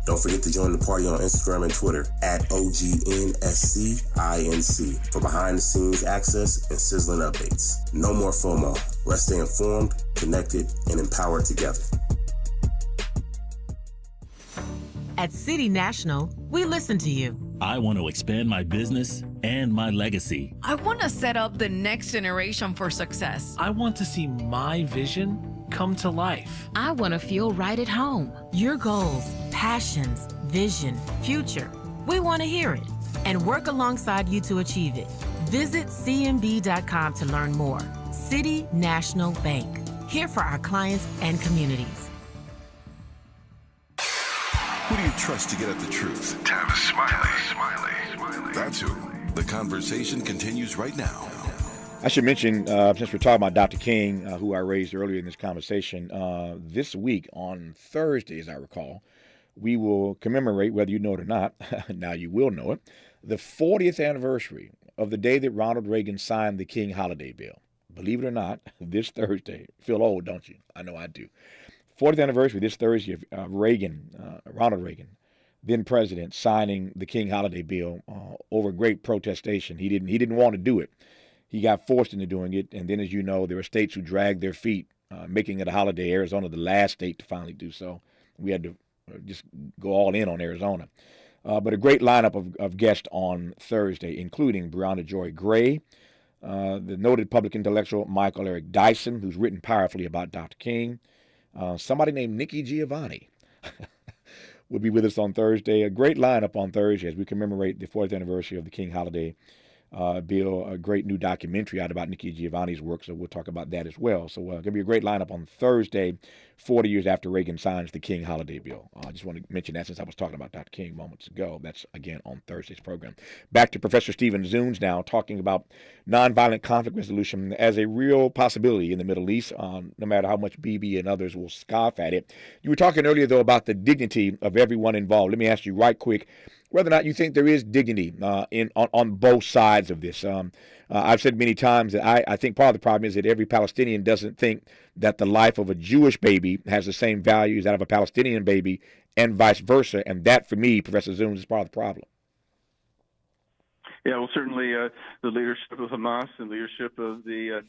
Don't forget to join the party on Instagram and Twitter at OGNSCINC for behind-the-scenes access and sizzling updates. No more FOMO. Let's stay informed, connected, and empowered together. At City National, we listen to you. I want to expand my business and my legacy. I want to set up the next generation for success. I want to see my vision come to life. I want to feel right at home. Your goals, passions, vision, future. We want to hear it and work alongside you to achieve it. Visit cmb.com to learn more. City National Bank. Here for our clients and communities. Who do you trust to get at the truth? Tavis Smiley. That's who. The conversation continues right now. I should mention, since we're talking about Dr. King, who I raised earlier in this conversation, this week on Thursday, as I recall, we will commemorate, whether you know it or not, now you will know it, the 40th anniversary of the day that Ronald Reagan signed the King Holiday Bill. Believe it or not, this Thursday. Feel old, don't you? I know I do. 40th anniversary this Thursday of Ronald Reagan, then president, signing the King Holiday Bill over great protestation. He didn't want to do it. He got forced into doing it. And then, as you know, there were states who dragged their feet, making it a holiday. Arizona, the last state to finally do so. We had to just go all in on Arizona. But a great lineup of guests on Thursday, including Breonna Joy Gray, the noted public intellectual Michael Eric Dyson, who's written powerfully about Dr. King. Somebody named Nikki Giovanni will be with us on Thursday. A great lineup on Thursday as we commemorate the 40th anniversary of the King Holiday Bill. A great new documentary out about Nikki Giovanni's work, so we'll talk about that as well. So going to be a great lineup on Thursday, 40 years after Reagan signs the King Holiday Bill. I just want to mention that since I was talking about Dr. King moments ago. That's, again, on Thursday's program. Back to Professor Stephen Zunes now, talking about nonviolent conflict resolution as a real possibility in the Middle East, no matter how much Bibi and others will scoff at it. You were talking earlier, though, about the dignity of everyone involved. Let me ask you right quick whether or not you think there is dignity on both sides of this. I've said many times that I think part of the problem is that every Palestinian doesn't think that the life of a Jewish baby has the same value as that of a Palestinian baby, and vice versa. And that, for me, Professor Zunes, is part of the problem. Yeah, well, certainly the leadership of Hamas and leadership of the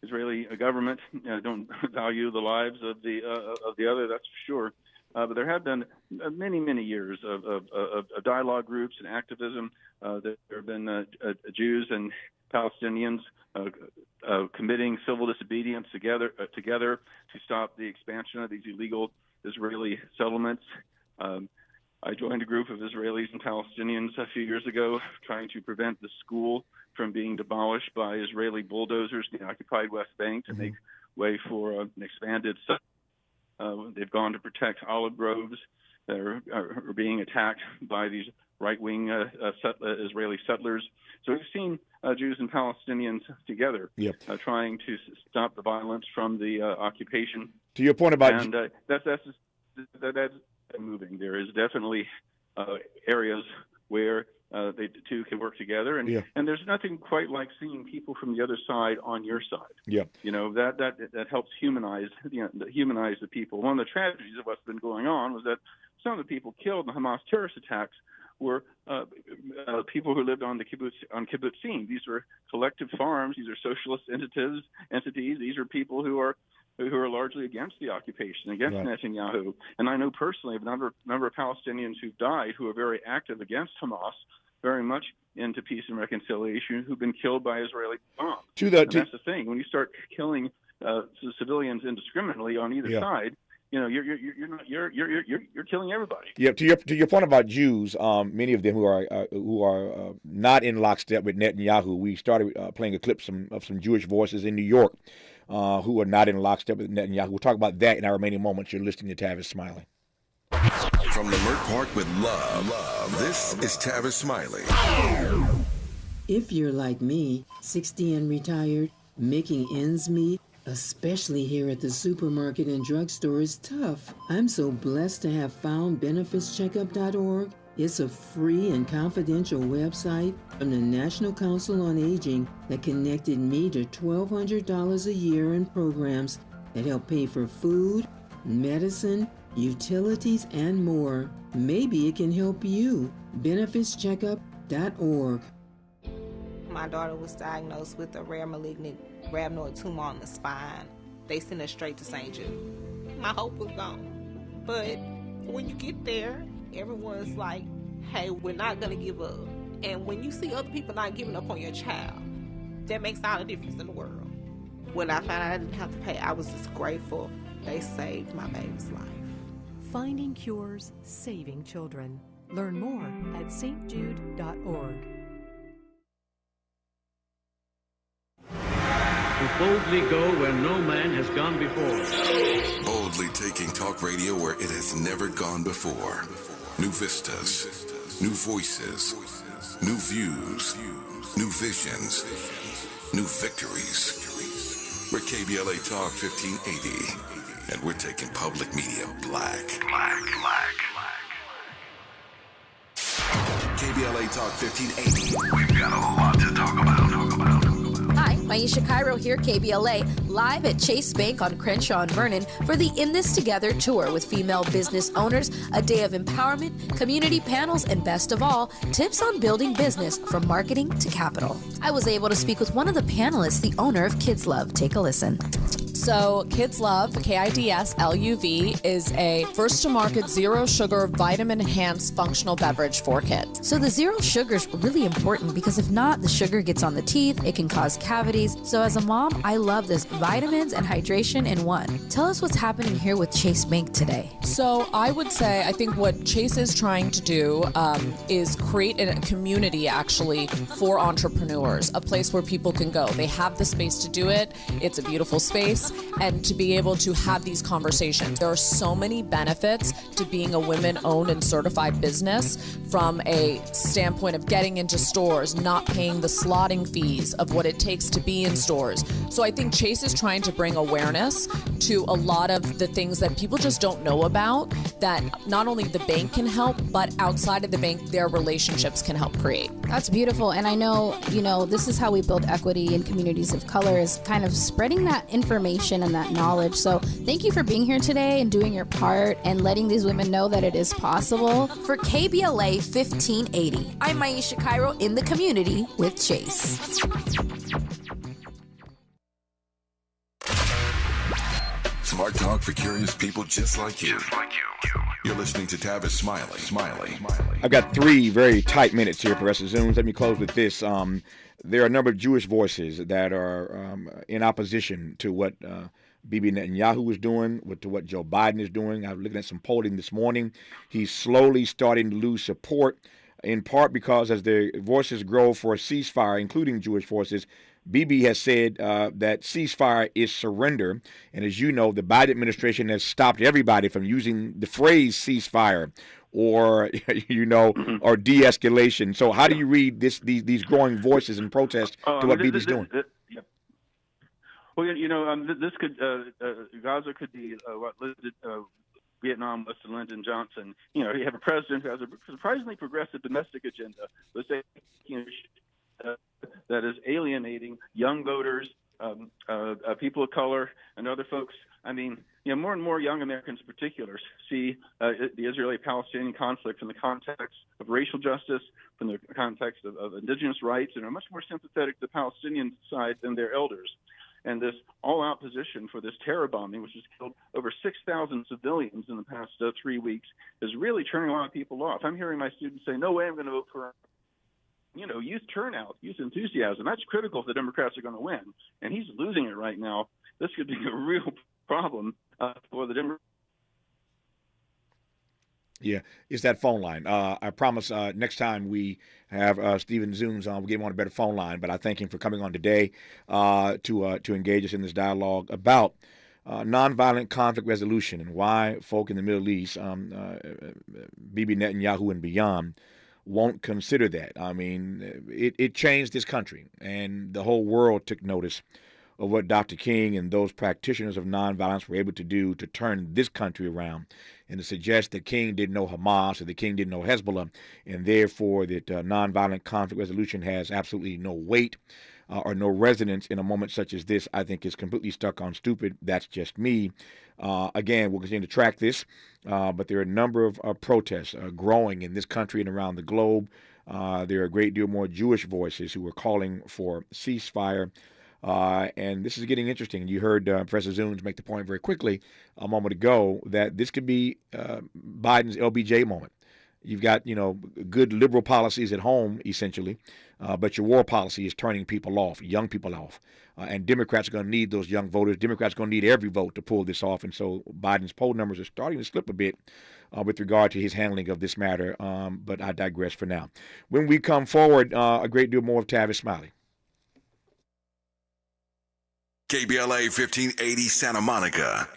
Israeli government don't value the lives of the other. That's for sure. But there have been many years of dialogue groups and activism. There have been Jews and Palestinians committing civil disobedience together to stop the expansion of these illegal Israeli settlements. I joined a group of Israelis and Palestinians a few years ago trying to prevent the school from being demolished by Israeli bulldozers in the occupied West Bank to make way for an expanded settlement. They've gone to protect olive groves that are being attacked by these right-wing Israeli settlers. So we've seen Jews and Palestinians together trying to stop the violence from the occupation. To your point about... And that's moving. There is definitely areas where they two can work together, and there's nothing quite like seeing people from the other side on your side. Yeah, you know that helps humanize the people. One of the tragedies of what's been going on was that some of the people killed in the Hamas terrorist attacks were people who lived on the kibbutzim. These were collective farms. These are socialist entities. These are people who are largely against the occupation, against Netanyahu. And I know personally of a number of Palestinians who've died who are very active against Hamas, very much into peace and reconciliation, who've been killed by Israeli bombs. That's the thing. When you start killing civilians indiscriminately on either side, you know, you're killing everybody. Yeah. To your point about Jews, many of them who are not in lockstep with Netanyahu. We started playing a clip of some Jewish voices in New York who are not in lockstep with Netanyahu. We'll talk about that in our remaining moments. You're listening to Tavis Smiley. From Leimert Park with love, this is Tavis Smiley. If you're like me, 60 and retired, making ends meet, especially here at the supermarket and drugstore, is tough. I'm so blessed to have found benefitscheckup.org. It's a free and confidential website from the National Council on Aging that connected me to $1,200 a year in programs that help pay for food, medicine, utilities, and more. Maybe it can help you. benefitscheckup.org. My daughter was diagnosed with a rare malignant rhabdoid tumor on the spine. They sent her straight to St. Jude. My hope was gone. But when you get there, everyone's like, hey, we're not going to give up. And when you see other people not giving up on your child, that makes all the difference in the world. When I found out I didn't have to pay, I was just grateful. They saved my baby's life. Finding cures, saving children. Learn more at stjude.org. To boldly go where no man has gone before. Boldly taking talk radio where it has never gone before. New vistas, new voices, new views, new visions, new victories. We're KBLA Talk 1580, and we're taking public media black. KBLA Talk 1580. We've got a lot to talk about. Hi, Maisha Cairo here, KBLA, live at Chase Bank on Crenshaw and Vernon for the In This Together tour with female business owners, a day of empowerment, community panels, and best of all, tips on building business from marketing to capital. I was able to speak with one of the panelists, the owner of Kids Love. Take a listen. So Kids Love, KIDSLUV, is a first-to-market zero-sugar, vitamin-enhanced functional beverage for kids. So the zero sugar is really important because if not, the sugar gets on the teeth, it can cause cavities. So as a mom, I love this vitamins and hydration in one. Tell us what's happening here with Chase Bank today. So I would say, I think what Chase is trying to do is create a community actually for entrepreneurs, a place where people can go. They have the space to do it. It's a beautiful space. And to be able to have these conversations. There are so many benefits to being a women-owned and certified business, from a standpoint of getting into stores, not paying the slotting fees of what it takes to be in stores. So I think Chase is trying to bring awareness to a lot of the things that people just don't know about, that not only the bank can help, but outside of the bank, their relationships can help create. That's beautiful. And I know, this is how we build equity in communities of color, is kind of spreading that information and that knowledge. So thank you for being here today and doing your part and letting these women know that it is possible. For KBLA 1580, I'm Maisha Cairo in the community with Chase. Smart talk for curious people just like you. You're listening to Tavis Smiley. I've got 3 very tight minutes here, Professor Zooms. Let me close with this. There are a number of Jewish voices that are in opposition to what Bibi Netanyahu is doing, to what Joe Biden is doing. I was looking at some polling this morning. He's slowly starting to lose support, in part because as the voices grow for a ceasefire, including Jewish voices, Bibi has said that ceasefire is surrender. And as you know, the Biden administration has stopped everybody from using the phrase ceasefire or, or de-escalation. So how do you read these growing voices in protest to what Bibi's doing? Well, this could Gaza could be what listed Vietnam was to Lyndon Johnson. You have a president who has a surprisingly progressive domestic agenda. Let's say, that is alienating young voters, people of color, and other folks. I mean, more and more young Americans in particular see the Israeli-Palestinian conflict from the context of racial justice, from the context of indigenous rights, and are much more sympathetic to the Palestinian side than their elders. And this all-out position for this terror bombing, which has killed over 6,000 civilians in the past 3 weeks, is really turning a lot of people off. I'm hearing my students say, no way I'm going to vote for youth turnout, youth enthusiasm. That's critical if the Democrats are going to win. And he's losing it right now. This could be a real problem for the Democrats. Yeah, it's that phone line. I promise next time we have Stephen Zooms on, we'll get him on a better phone line. But I thank him for coming on today to engage us in this dialogue about nonviolent conflict resolution and why folk in the Middle East, Bibi Netanyahu and beyond, won't consider that. I mean, it changed this country, and the whole world took notice of what Dr. King and those practitioners of nonviolence were able to do to turn this country around, and to suggest that King didn't know Hamas or that King didn't know Hezbollah, and therefore that nonviolent conflict resolution has absolutely no weight or no resonance in a moment such as this, I think is completely stuck on stupid. That's just me. Again, we'll continue to track this, but there are a number of protests growing in this country and around the globe. There are a great deal more Jewish voices who are calling for ceasefire. And this is getting interesting. You heard Professor Zooms make the point very quickly a moment ago that this could be Biden's LBJ moment. You've got, good liberal policies at home, essentially, but your war policy is turning people off, young people off. And Democrats are going to need those young voters. Democrats are going to need every vote to pull this off. And so Biden's poll numbers are starting to slip a bit with regard to his handling of this matter. But I digress for now. When we come forward, a great deal more of Tavis Smiley. KBLA 1580 Santa Monica.